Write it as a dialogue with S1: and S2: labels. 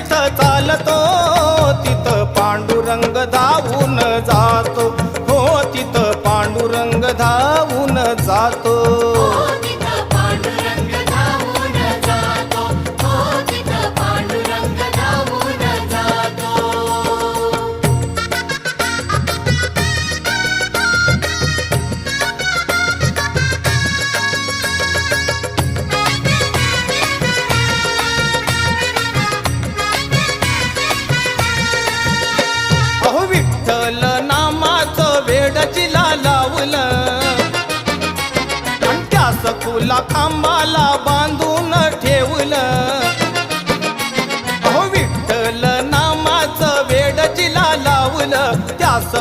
S1: जिथं चालतो तिथं पांडुरंग धावून जातो, हो तिथं पांडुरंग धावून जातो. अहो विठ्ठल नामाचं वेड जिला लावलं आणि त्या सखूला खांबाला